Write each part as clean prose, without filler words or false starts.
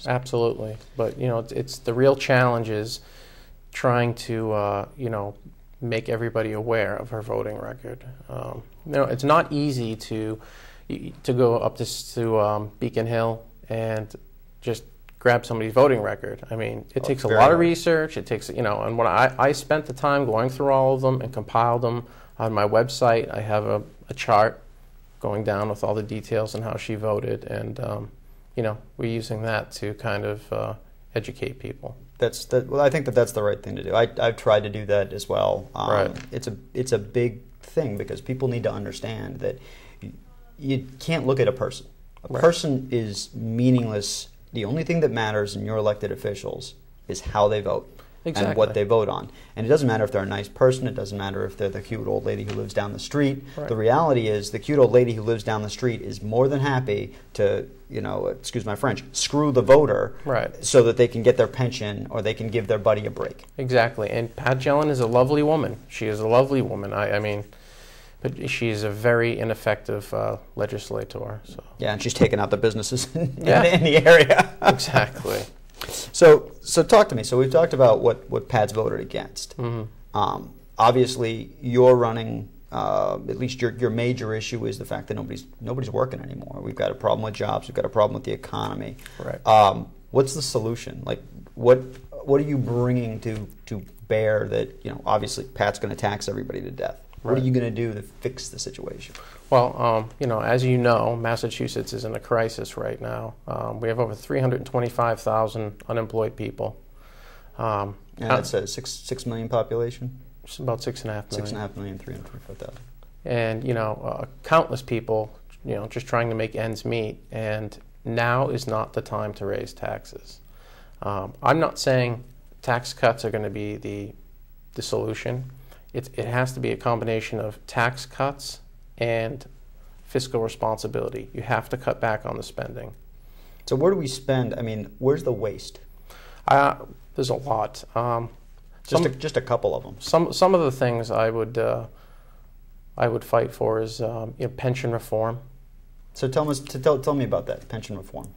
Absolutely. But, it's the real challenge is trying to, make everybody aware of her voting record. It's not easy to go up to Beacon Hill and just grab somebody's voting record. I mean, it takes a lot of research. It takes, and when I spent the time going through all of them and compiled them on my website. I have a chart going down with all the details on how she voted, and we're using that to kind of educate people. Well, I think that's the right thing to do. I've tried to do that as well. Right. It's a big thing because people need to understand that you can't look at a person. A person is meaningless. The only thing that matters in your elected officials is how they vote. Exactly. And what they vote on. And it doesn't matter if they're a nice person. It doesn't matter if they're the cute old lady who lives down the street. Right. The reality is the cute old lady who lives down the street is more than happy to, excuse my French, screw the voter so that they can get their pension or they can give their buddy a break. Exactly. And Pat Gellin is a lovely woman. She is a lovely woman. But she's a very ineffective legislator. So. Yeah, and she's taken out the businesses in the area. Exactly. So talk to me. So we've talked about what Pat's voted against. Mm-hmm. Obviously, you're running. At least your major issue is the fact that nobody's working anymore. We've got a problem with jobs. We've got a problem with the economy. Right. What's the solution? Like, what are you bringing to bear that obviously Pat's going to tax everybody to death? What are you going to do to fix the situation? Well, as you know, Massachusetts is in a crisis right now. We have over 325,000 unemployed people. And that's a 6 million population? It's about 6.5 million. 6.5 million, 325,000. And, countless people, just trying to make ends meet. And now is not the time to raise taxes. I'm not saying tax cuts are going to be the solution. It has to be a combination of tax cuts and fiscal responsibility. You have to cut back on the spending. So where do we spend? I mean, where's the waste? There's a lot. Just a couple of them. Some of the things I would fight for is pension reform. So tell me about that pension reform.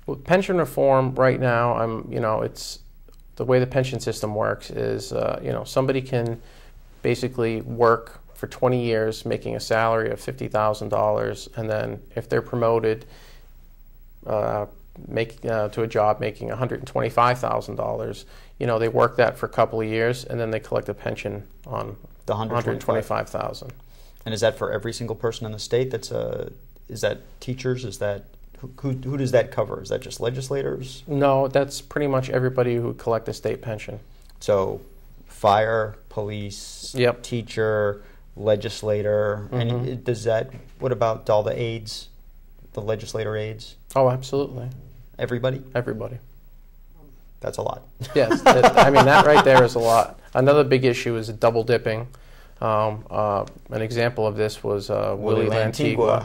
Well, pension reform right now, it's the way the pension system works is somebody can basically work for 20 years making a salary of $50,000, and then if they're promoted to a job making $125,000, they work that for a couple of years, and then they collect a pension on the $125,000. And is that for every single person in the state? Is that teachers? Is that who does that cover? Is that just legislators? No, that's pretty much everybody who would collect a state pension. So fire, police, teacher, legislator, and what about all the aides, the legislator aides? Oh, absolutely. Everybody? Everybody. That's a lot. Yes, that right there is a lot. Another big issue is double dipping. An example of this was Willie Lantigua,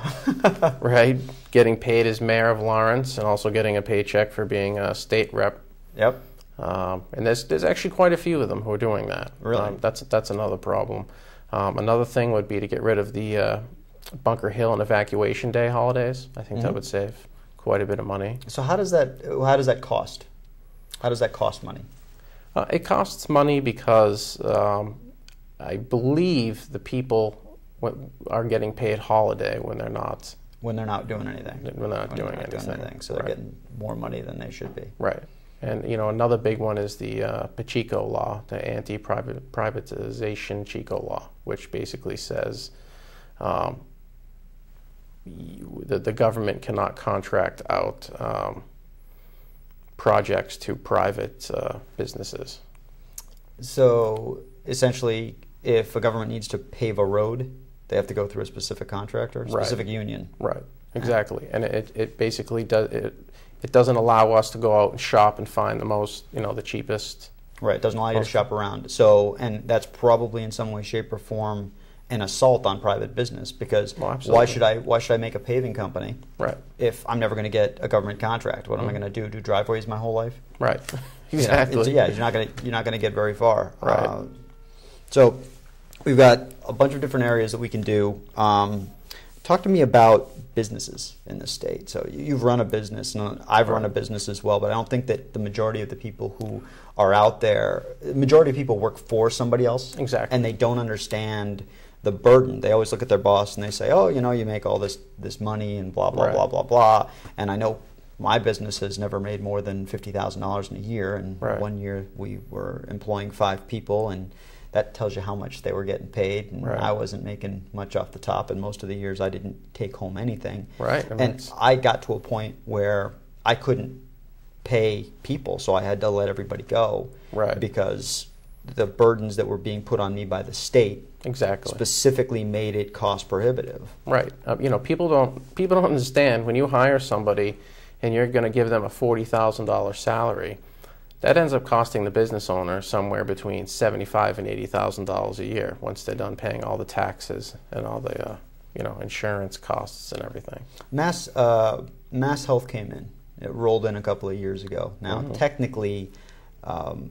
right? Getting paid as mayor of Lawrence and also getting a paycheck for being a state rep. Yep. And there's actually quite a few of them who are doing that. Really? That's another problem. Another thing would be to get rid of the Bunker Hill and Evacuation Day holidays. I think that would save quite a bit of money. So how does that cost? How does that cost money? It costs money because I believe the people are getting paid holiday when they're not. When they're not doing anything. When they're not doing anything. So they're getting more money than they should be. Right. And another big one is the Pacheco law, the anti-privatization Chico law, which basically says the government cannot contract out projects to private businesses. So essentially, if a government needs to pave a road, they have to go through a specific contractor, a specific union. Right. Exactly. And it basically does it doesn't allow us to go out and shop and find the most, the cheapest. Right, it doesn't allow you to shop around. So, and that's probably in some way, shape, or form an assault on private business because why should I make a paving company if I'm never going to get a government contract? What am I going to do? Do driveways my whole life? Right. Exactly. You're not going to get very far. Right. So we've got a bunch of different areas that we can do. Talk to me about businesses in the state. So you've run a business, and I've run a business as well, but I don't think that the majority of the people who are out there, the majority of people work for somebody else. Exactly. And they don't understand the burden. They always look at their boss and they say, oh, you know, you make all this money and blah, blah, blah, blah, blah. And I know my business has never made more than $50,000 in a year. And one year we were employing 5 people, and that tells you how much they were getting paid. And I wasn't making much off the top, and most of the years I didn't take home anything. And I got to a point where I couldn't pay people, so I had to let everybody go because the burdens that were being put on me by the state specifically made it cost prohibitive. You know, people don't understand when you hire somebody and you're going to give them a $40,000 salary. That ends up costing the business owner somewhere between $75,000 and $80,000 a year once they're done paying all the taxes and all the you know, insurance costs and everything. Mass Health came in. It rolled in a couple of years ago. Now, technically,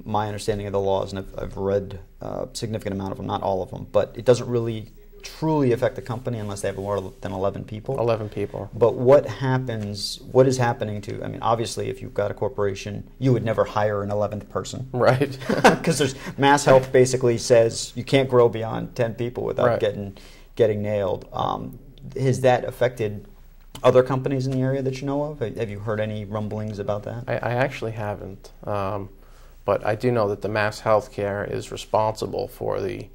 my understanding of the laws, and I've read a significant amount of them, not all of them, but it doesn't really truly affect the company unless they have more than 11 people. 11 people. But what is happening to, I mean, obviously if you've got a corporation, you would never hire an 11th person. Because Mass Health basically says you can't grow beyond 10 people without getting nailed. Has that affected other companies in the area that you know of? Have you heard any rumblings about that? I actually haven't. But I do know that the Mass Healthcare is responsible for the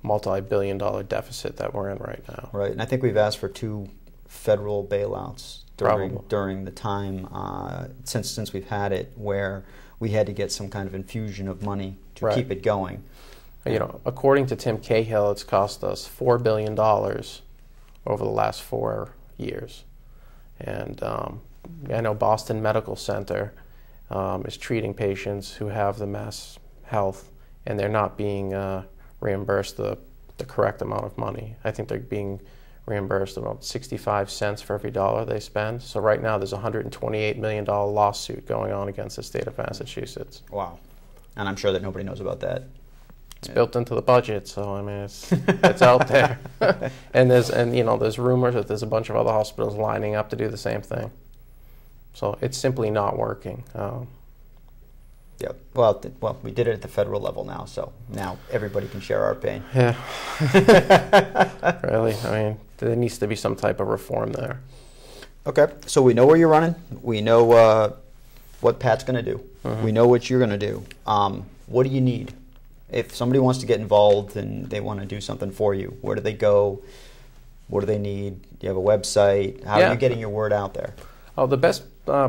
multi-billion-dollar deficit that we're in right now. And I think we've asked for 2 federal bailouts during the time since we've had it, where we had to get some kind of infusion of money to keep it going. You know, according to Tim Cahill, it's cost us $4 billion over the last 4 years. And I know Boston Medical Center is treating patients who have the Mass Health, and they're not being reimbursed the correct amount of money. I think they're being reimbursed about 65 cents for every dollar they spend. So right now there's a $128 million lawsuit going on against the state of Massachusetts. Wow. And I'm sure that nobody knows about that. It's built into the budget, so I mean it's out there. and you know, there's rumors that there's a bunch of other hospitals lining up to do the same thing. So it's simply not working. Well, we did it at the federal level now, so now everybody can share our pain. Really, I mean, there needs to be some type of reform there. Okay, so we know where you're running. We know what Pat's going to do. We know what you're going to do. What do you need? If somebody wants to get involved and they want to do something for you, where do they go? What do they need? Do you have a website? How are you getting your word out there? Oh, the best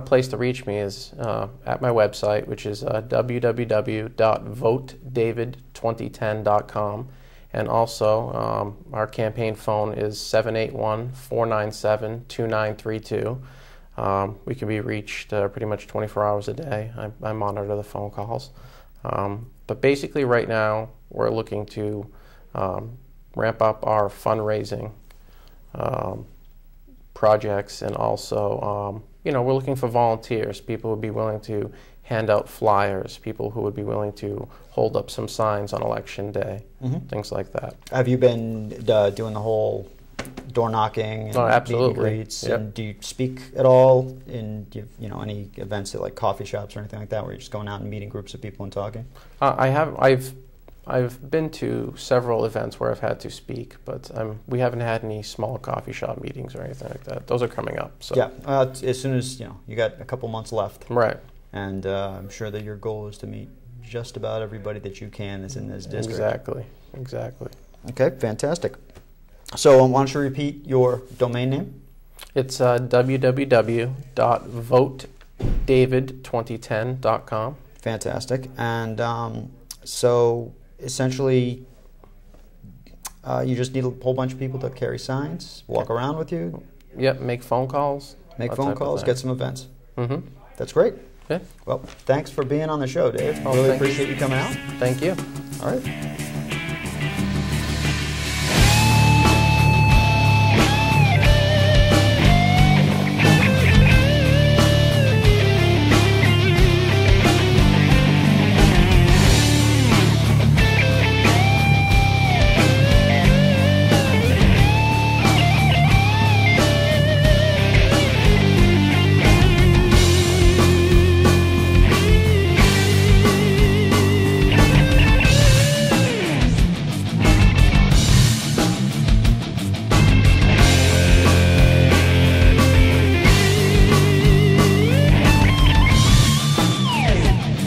place to reach me is at my website, which is www.votedavid2010.com. And also, our campaign phone is 781-497-2932. We can be reached pretty much 24 hours a day. I monitor the phone calls. But basically right now, we're looking to ramp up our fundraising projects, and also, you know, we're looking for volunteers, people who would be willing to hand out flyers, people who would be willing to hold up some signs on election day, things like that. Have you been doing the whole door knocking and absolutely. meet and greets? And do you speak at all in any events at like coffee shops or anything like that, where you're just going out and meeting groups of people and talking? I've been to several events where I've had to speak, but we haven't had any small coffee shop meetings or anything like that. Those are coming up. So. Yeah, as soon as you got a couple months left. And I'm sure that your goal is to meet just about everybody that you can that's in this district. Exactly. Okay, fantastic. So why don't you repeat your domain name? It's www.votedavid2010.com. Fantastic. And so essentially, you just need a whole bunch of people to carry signs, walk around with you? Yep, make phone calls. Get some events. That's great. Yeah. Well, thanks for being on the show, Dave. Really appreciate you coming out. Thank you. All right.